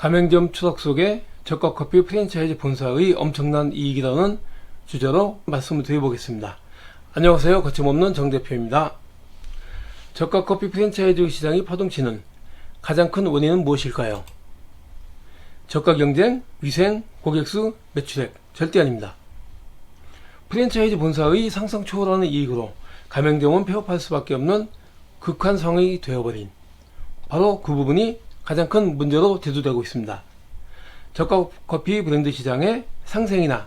가맹점 추락 속에 저가커피 프랜차이즈 본사의 엄청난 이익이라는 주제로 말씀을 드려보겠습니다. 안녕하세요. 거침없는 정대표입니다. 저가커피 프랜차이즈 시장이 파동치는 가장 큰 원인은 무엇일까요? 저가경쟁, 위생, 고객수, 매출액 절대 아닙니다. 프랜차이즈 본사의 상상 초월하는 이익으로 가맹점은 폐업할 수밖에 없는 극한 상황이 되어버린 바로 그 부분이 가장 큰 문제로 대두되고 있습니다. 저가 커피 브랜드 시장의 상생이나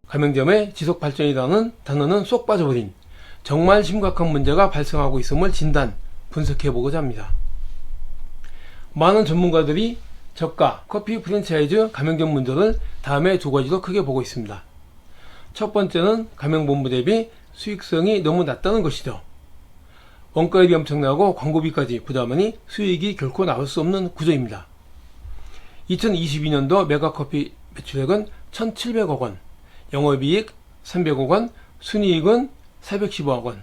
가맹점의 지속 발전이라는 단어는 쏙 빠져버린 정말 심각한 문제가 발생하고 있음을 진단, 분석해보고자 합니다. 많은 전문가들이 저가 커피 프랜차이즈 가맹점 문제를 다음에 두 가지로 크게 보고 있습니다. 첫 번째는 가맹본부 대비 수익성이 너무 낮다는 것이죠. 원가율이 엄청나고 광고비까지 부담하니 수익이 결코 나올 수 없는 구조입니다. 2022년도 메가커피 매출액은 1,700억 원, 영업이익 300억 원, 순이익은 415억 원,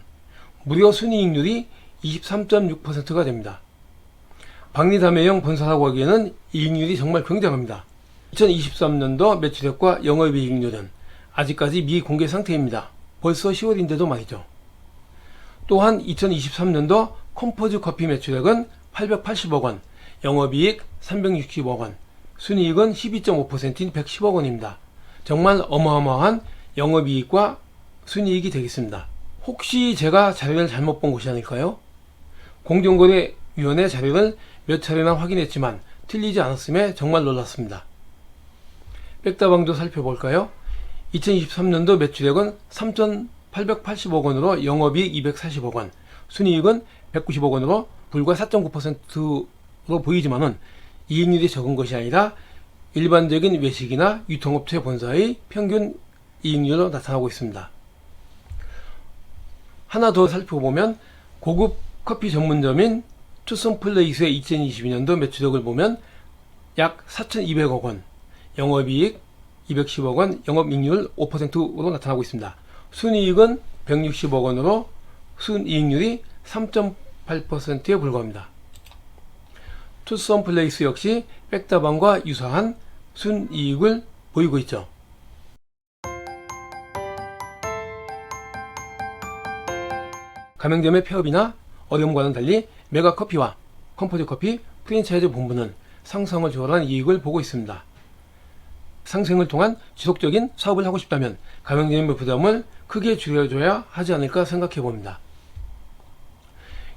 무려 순이익률이 23.6%가 됩니다. 박리담회형 본사라고 하기에는 이익률이 정말 굉장합니다. 2023년도 매출액과 영업이익률은 아직까지 미공개 상태입니다. 벌써 10월인데도 말이죠. 또한 2023년도 컴포즈 커피 매출액은 880억 원, 영업이익 360억 원, 순이익은 12.5%인 110억 원입니다. 정말 어마어마한 영업이익과 순이익이 되겠습니다. 혹시 제가 자료를 잘못 본 것이 아닐까요? 공정거래위원회 자료를 몇 차례나 확인했지만 틀리지 않았음에 정말 놀랐습니다. 백다방도 살펴볼까요? 2023년도 매출액은 3,880억 원으로 영업이익 240억 원, 순이익은 190억 원으로 불과 4.9%로 보이지만은 이익률이 적은 것이 아니라 일반적인 외식이나 유통업체 본사의 평균 이익률로 나타나고 있습니다. 하나 더 살펴보면 고급 커피 전문점인 투썸플레이스의 2022년도 매출액을 보면 약 4,200억 원, 영업이익 210억 원, 영업이익률 5%로 나타나고 있습니다. 순이익은 160억 원으로 순이익률이 3.8%에 불과합니다. 투썸플레이스 역시 백다방과 유사한 순이익을 보이고 있죠. 가맹점의 폐업이나 어려움과는 달리 메가커피와 컴포즈커피 프랜차이즈 본부는 상상을 초월한 이익을 보고 있습니다. 상생을 통한 지속적인 사업을 하고 싶다면 가맹점의 부담을 크게 줄여줘야 하지 않을까 생각해 봅니다.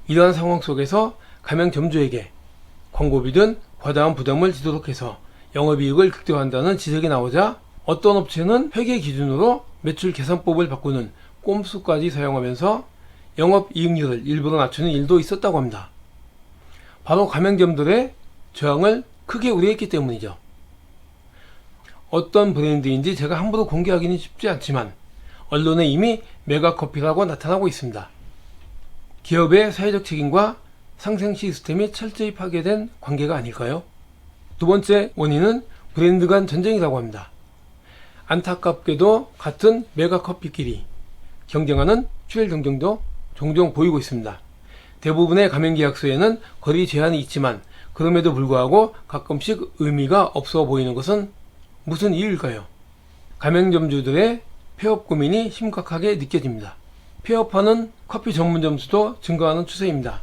이러한 상황 속에서 가맹점주에게 광고비든 과다한 부담을 지도록 해서 영업이익을 극대화한다는 지적이 나오자 어떤 업체는 회계 기준으로 매출 계산법을 바꾸는 꼼수까지 사용하면서 영업이익률을 일부러 낮추는 일도 있었다고 합니다. 바로 가맹점들의 저항을 크게 우려했기 때문이죠. 어떤 브랜드인지 제가 함부로 공개하기는 쉽지 않지만 언론에 이미 메가커피라고 나타나고 있습니다. 기업의 사회적 책임과 상생 시스템이 철저히 파괴된 관계가 아닐까요? 두 번째 원인은 브랜드 간 전쟁이라고 합니다. 안타깝게도 같은 메가커피끼리 경쟁하는 출혈 경쟁도 종종 보이고 있습니다. 대부분의 가맹계약서에는 거리 제한이 있지만 그럼에도 불구하고 가끔씩 의미가 없어 보이는 것은 무슨 이유일까요? 가맹점주들의 폐업 고민이 심각하게 느껴집니다. 폐업하는 커피 전문점 수도 증가하는 추세입니다.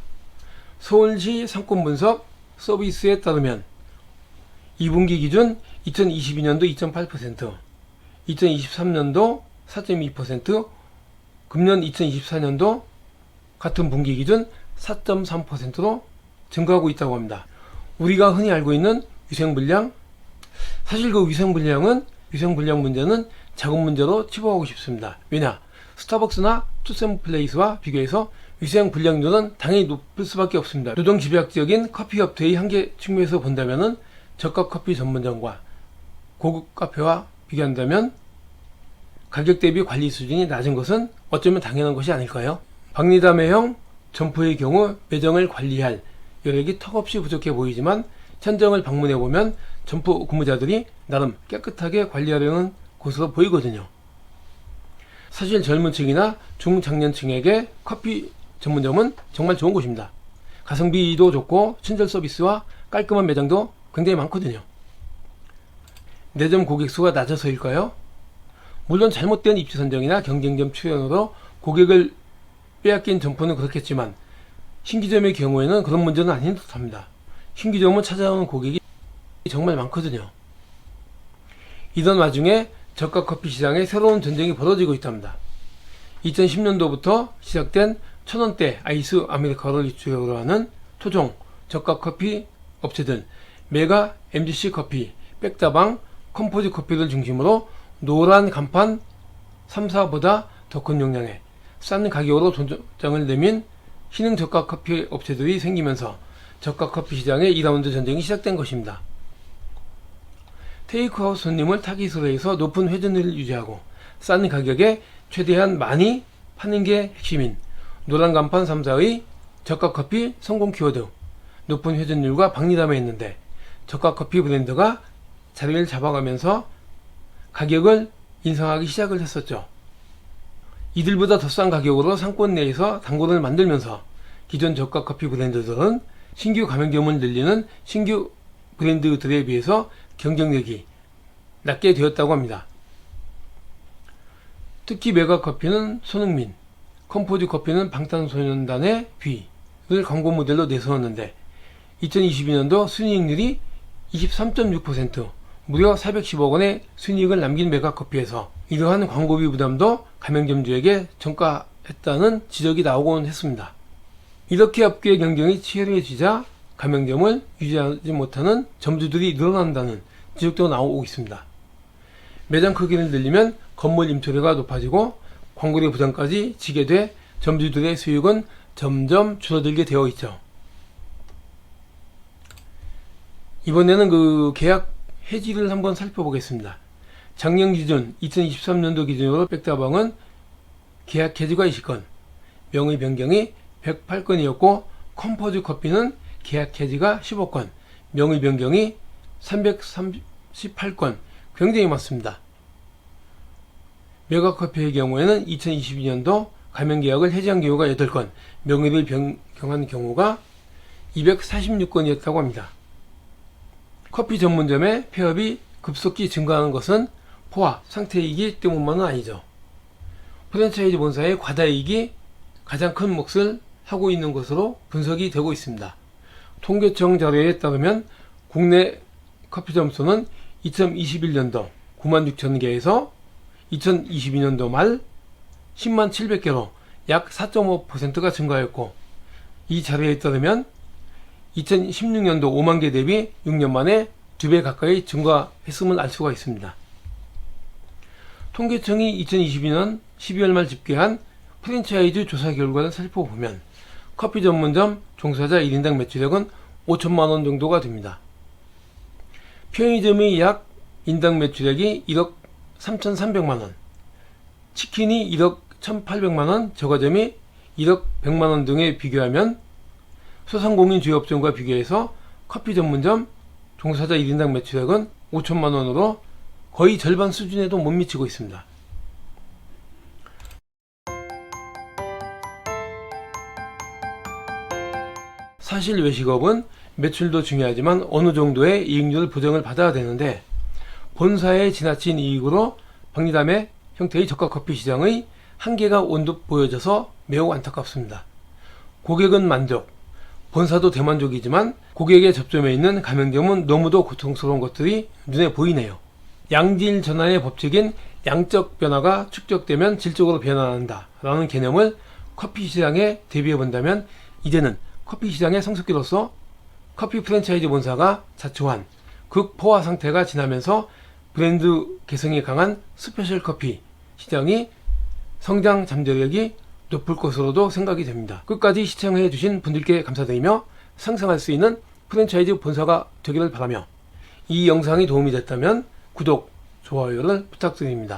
서울시 상권분석 서비스에 따르면 2분기 기준 2022년도 2.8%, 2023년도 4.2%, 금년 2024년도 같은 분기 기준 4.3%로 증가하고 있다고 합니다. 우리가 흔히 알고 있는 위생불량, 사실 그 위생불량 문제는 작은 문제로 치부하고 싶습니다. 왜냐? 스타벅스나 투썸플레이스와 비교해서 위생불량률은 당연히 높을 수밖에 없습니다. 노동집약적인 커피업체의 한계 측면에서 본다면은 저가 커피 전문점과 고급 카페와 비교한다면 가격 대비 관리 수준이 낮은 것은 어쩌면 당연한 것이 아닐까요? 박리담회형 점포의 경우 매장을 관리할 여력이 턱없이 부족해 보이지만 현장을 방문해보면 점포 근무자들이 나름 깨끗하게 관리하려는 곳으로 보이거든요. 사실 젊은 층이나 중장년층에게 커피 전문점은 정말 좋은 곳입니다. 가성비도 좋고 친절 서비스와 깔끔한 매장도 굉장히 많거든요. 매점 고객 수가 낮아서일까요? 물론 잘못된 입지 선정이나 경쟁점 출연으로 고객을 빼앗긴 점포는 그렇겠지만 신기점의 경우에는 그런 문제는 아닌 듯합니다. 신기점은 찾아오는 고객이 정말 많거든요. 이런 와중에 저가 커피 시장에 새로운 전쟁이 벌어지고 있답니다. 2010년도부터 시작된 1000원대 아이스 아메리카노를 입주하려 하는 토종 저가 커피 업체들 메가, MGC 커피, 백다방, 컴포즈 커피를 중심으로 노란 간판 3사보다 더 큰 용량에 싼 가격으로 돈장을 내민 신흥 저가 커피 업체들이 생기면서 저가 커피 시장의 2라운드 전쟁이 시작된 것입니다. 테이크아웃 손님을 타깃으로 해서 높은 회전율을 유지하고 싼 가격에 최대한 많이 파는 게 핵심인 노란 간판 3사의 저가 커피 성공 키워드 높은 회전율과 박리담에 있는데 저가 커피 브랜드가 자리를 잡아가면서 가격을 인상하기 시작을 했었죠. 이들보다 더 싼 가격으로 상권 내에서 단골을 만들면서 기존 저가 커피 브랜드들은 신규 가맹점을 늘리는 신규 브랜드들에 비해서 경쟁력이 낮게 되었다고 합니다. 특히 메가커피는 손흥민, 컴포즈 커피는 방탄소년단의 뷔를 광고 모델로 내세웠는데 2022년도 순이익률이 23.6%, 무려 410억 원의 순이익을 남긴 메가커피에서 이러한 광고비 부담도 가맹점주에게 전가했다는 지적이 나오곤 했습니다. 이렇게 업계의 경쟁이 치열해지자 가맹점을 유지하지 못하는 점주들이 늘어난다는 지적도 나오고 있습니다. 매장 크기를 늘리면 건물 임대료가 높아지고 광고료 부담까지 지게 돼 점주들의 수익은 점점 줄어들게 되어 있죠. 이번에는 그 계약 해지를 한번 살펴보겠습니다. 작년 기준 2023년도 기준으로 백다방은 계약 해지가 20건, 명의 변경이 108건이었고 컴포즈 커피는 계약 해지가 15건, 명의 변경이 338건, 굉장히 많습니다. 메가커피의 경우에는 2022년도 가맹 계약을 해지한 경우가 8건, 명의를 변경한 경우가 246건이었다고 합니다. 커피 전문점의 폐업이 급속히 증가하는 것은 포화, 상태이기 때문만은 아니죠. 프랜차이즈 본사의 과다이익이 가장 큰 몫을 하고 있는 것으로 분석이 되고 있습니다. 통계청 자료에 따르면 국내 커피점 수는 2021년도 96,000개에서 2022년도 말 10만 700개로 약 4.5%가 증가했고, 이 자료에 따르면 2016년도 5만 개 대비 6년 만에 2배 가까이 증가했음을 알 수가 있습니다. 통계청이 2022년 12월 말 집계한 프랜차이즈 조사 결과를 살펴보면 커피 전문점 종사자 1인당 매출액은 5천만원 정도가 됩니다. 편의점이 약 인당 매출액이 1억 3,300만원, 치킨이 1억 1,800만원, 저가점이 1억 100만원 등에 비교하면 소상공인 주요업종과 비교해서 커피 전문점 종사자 1인당 매출액은 5천만원으로 거의 절반 수준에도 못 미치고 있습니다. 사실 외식업은 매출도 중요하지만 어느 정도의 이익률 보장을 받아야 되는데 본사의 지나친 이익으로 박리담의 형태의 저가 커피 시장의 한계가 온도 보여져서 매우 안타깝습니다. 고객은 만족, 본사도 대만족이지만 고객의 접점에 있는 가맹점은 너무도 고통스러운 것들이 눈에 보이네요. 양질 전환의 법칙인 양적 변화가 축적되면 질적으로 변화한다 라는 개념을 커피 시장에 대비해 본다면 이제는 커피 시장의 성숙기로서 커피 프랜차이즈 본사가 자초한 극포화 상태가 지나면서 브랜드 개성이 강한 스페셜 커피 시장이 성장 잠재력이 높을 것으로도 생각이 됩니다. 끝까지 시청해 주신 분들께 감사드리며 상승할 수 있는 프랜차이즈 본사가 되기를 바라며 이 영상이 도움이 됐다면 구독, 좋아요를 부탁드립니다.